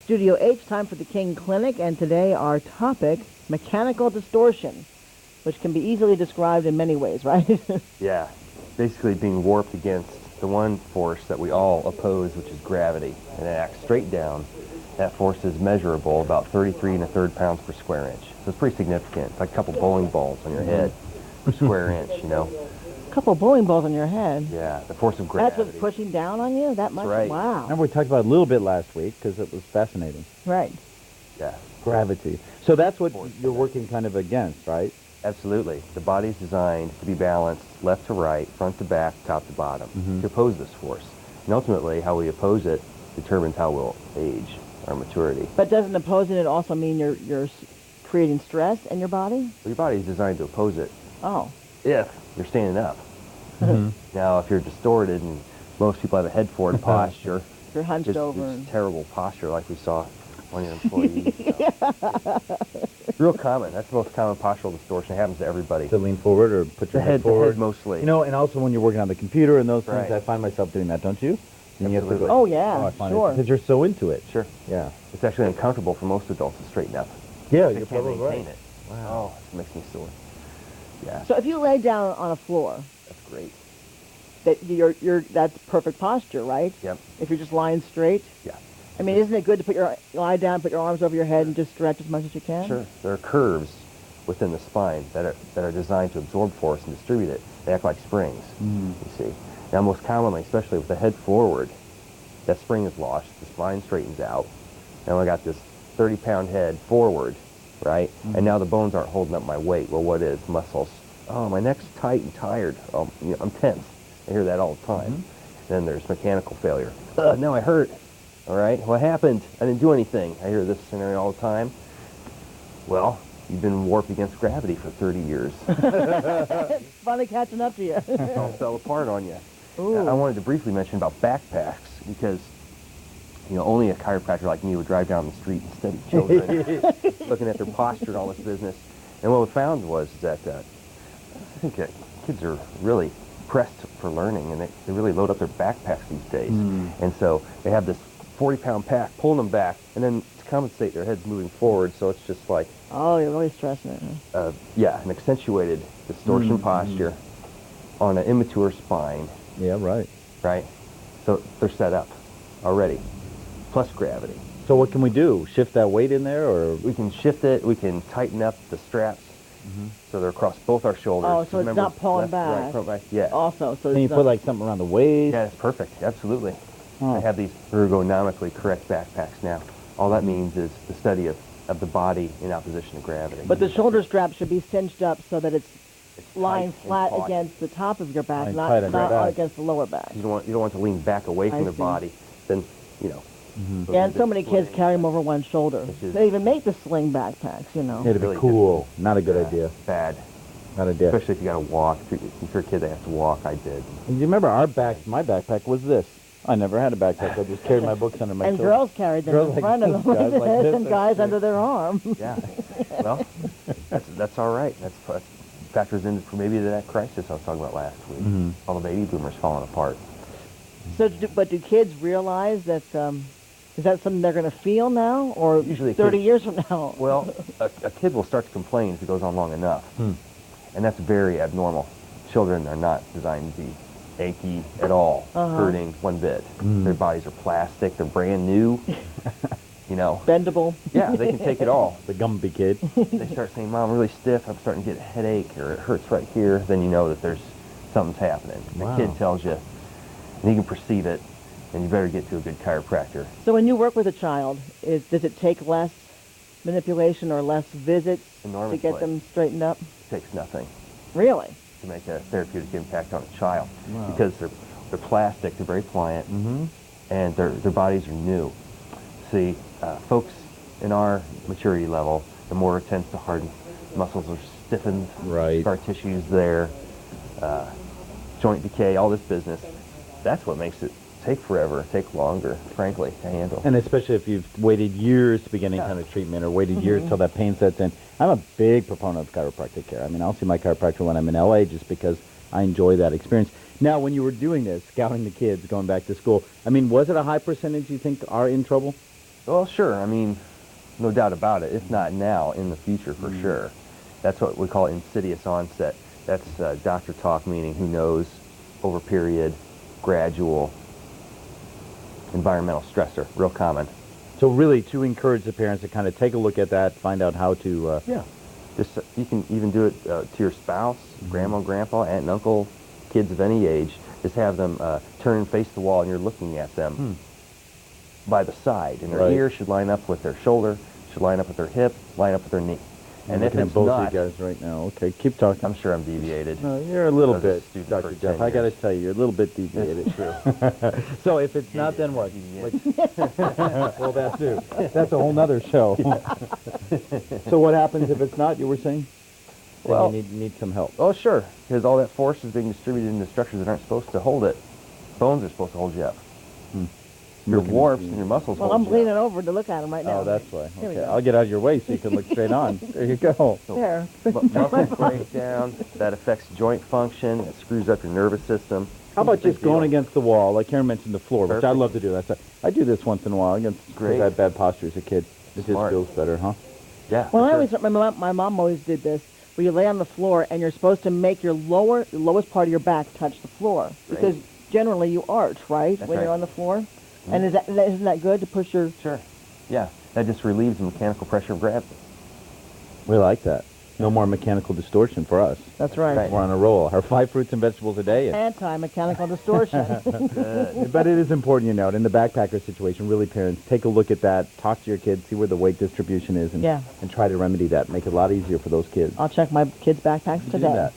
Studio H, time for the King Clinic, and today our topic, mechanical distortion, which can be easily described in many ways, right? Yeah, basically being warped against the one force that we all oppose, which is gravity, and it acts straight down. That force is measurable, about 33 1/3 pounds per square inch. So it's pretty significant. It's like a couple bowling balls on your head per square inch, you know? A couple bowling balls on your head. Yeah, the force of gravity. That's what's pushing down on you? That much? That's right. Wow. Remember we talked about it a little bit last week because it was fascinating. Right. Yeah. Gravity. So that's what you're working kind of against, right? Absolutely. The body's designed to be balanced left to right, front to back, top to bottom, to oppose this force. And ultimately, how we oppose it determines how we'll age, our maturity. But doesn't opposing it also mean you're creating stress in your body? Well, your body's designed to oppose it Oh. if you're standing up. Now, if you're distorted, and most people have a head forward posture, You're hunched over. it's terrible posture like we saw on your employees. Real common. That's the most common postural distortion. It happens to everybody. To lean forward or put your head The forward. head mostly. You know, and also when you're working on the computer and those things, Right. I find myself doing that, don't you? And you have to Absolutely. go, Oh, yeah, I find sure. Because you're so into it. Sure. Yeah. It's actually uncomfortable for most adults to straighten up. Yeah, They you're can't probably maintain right. it. Wow. Oh, it makes me sore. Yeah, So if you lay down on a floor, that's great. that's perfect posture, right? Yep. If you're just lying straight. Yeah. I mean, isn't it good to lie down, put your arms over your head, and just stretch as much as you can? Sure. There are curves within the spine that are designed to absorb force and distribute it. They act like springs, you see. Now, most commonly, especially with the head forward, that spring is lost, the spine straightens out. Now I got this 30-pound head forward, right? And now the bones aren't holding up my weight. Well, what is? Muscles. Oh, my neck's tight and tired. I'm tense. I hear that all the time. Then there's mechanical failure. Now I hurt. All right, what happened? I didn't do anything. I hear this scenario all the time. Well, you've been warped against gravity for 30 years. It's finally catching up to you. It all fell apart on you. Ooh. I wanted to briefly mention about backpacks because, only a chiropractor like me would drive down the street and study children, looking at their posture and all this business. And what we found was that I think that kids are really pressed for learning, and they really load up their backpacks these days. And so they have this 40-pound pack pulling them back, and then to compensate, their head's moving forward, so it's just like, Oh, you're really stressing it. Huh? an accentuated distortion posture on an immature spine, Yeah, right. right? So they're set up already, plus gravity. So what can we do? Shift that weight in there, or? We can shift it, we can tighten up the straps, so they're across both our shoulders. Oh, so it's Remember, not pulling left, right, back. front, back. Yeah. Also, so Can you it's put not, like something around the waist? Yeah, it's perfect. Absolutely. Oh. I have these ergonomically correct backpacks now. All that means is the study of the body in opposition to gravity. but the shoulder strap should be cinched up so that it's lying tight and flat taut. against the top of your back, Lying not tight on your back. against the lower back. You don't want to lean back away from I the see. body. Then, those Yeah, and are so big many kids swings. carry them over one shoulder. Which is- They even make the sling backpacks. It'd Really be cool. Not a good Yeah, idea. Bad. Not a idea. Especially if you got to walk. If you're a kid that has to walk, I did. And you remember my backpack was this. I never had a backpack. I just carried my books under my And shoulder. girls carried them Girls in like front of this, them guys like this, and guys under their arm. Yeah. Well, that's all right. That factors into maybe that crisis I was talking about last week. All the baby boomers falling apart. So, but do kids realize that, is that something they're going to feel now or Usually 30 kids- years from now? Well, a kid will start to complain if it goes on long enough. And that's very abnormal. Children are not designed to be achy at all, hurting one bit. Their bodies are plastic. They're brand new. Bendable. Yeah, they can take it all. The Gumby kid. They start saying, Mom, I'm really stiff. I'm starting to get a headache, or it hurts right here. Then you know that something's happening. Wow. The kid tells you, and you can perceive it, and you better get to a good chiropractor. So when you work with a child, does it take less manipulation or less visits to Enormously. get them straightened up? It takes nothing Really? to make a therapeutic impact on a child. Wow. Because they're plastic, they're very pliant, and their bodies are new. See, folks in our maturity level, the more it tends to harden. Muscles are stiffened, Right. scar tissue's there, joint decay, all this business. That's what makes it take forever, take longer, frankly, to handle. And especially if you've waited years to begin any kind of treatment or waited years till that pain sets in. I'm a big proponent of chiropractic care. I mean, I'll see my chiropractor when I'm in LA just because I enjoy that experience. Now, when you were doing this, scouting the kids, going back to school, I mean, was it a high percentage you think are in trouble? Well, sure. I mean, no doubt about it. If not now, in the future for sure. That's what we call insidious onset. That's doctor talk, meaning who knows, over period, gradual, environmental stressor, real common. So really, to encourage the parents to kind of take a look at that, find out how to... Yeah. Just, you can even do it to your spouse, grandma, grandpa, aunt and uncle, kids of any age. Just have them turn and face the wall, and you're looking at them by the side. And their ear should line up with their shoulder, should line up with their hip, line up with their knee. And if it's both of you guys right now. Okay, keep talking. I'm sure I'm deviated. No, you're a little I was a bit, student Dr. for Jeff. 10 I got to years. tell you, you're a little bit deviated. True. So if it's not, then what? Well, that too. That's a whole nother show. So what happens if it's not, you were saying? Then Well, you need some help. Oh, sure, because all that force is being distributed into structures that aren't supposed to hold it. Bones are supposed to hold you up. Your warps and your muscles Well, hold I'm you leaning up. over to look at him right now. Oh, that's why. Here we Okay, go. I'll get out of your way so you can look straight on. There you go. There. Muscle breakdown, that affects joint function, it screws up your nervous system. How about It's a big just going deal. against the wall, like Karen mentioned the floor, which I Perfect. love to do. I do this once in a while against Great. I had bad posture as a kid. It just Smart. feels better, huh? Yeah. Well, for I sure. always, my mom always did this, where you lay on the floor and you're supposed to make your lowest part of your back touch the floor. Because generally you arch, right, That's when you're right. on the floor? And isn't that good to push your... Sure. Yeah, that just relieves the mechanical pressure of gravity. We like that. No more mechanical distortion for us. That's right. Right. We're on a roll. Our 5 fruits and vegetables a day. Anti-mechanical distortion. But it is important, you know, in the backpacker situation, really, parents, take a look at that, talk to your kids, see where the weight distribution is, and, Yeah. and try to remedy that. Make it a lot easier for those kids. I'll check my kids' backpacks Do today. that.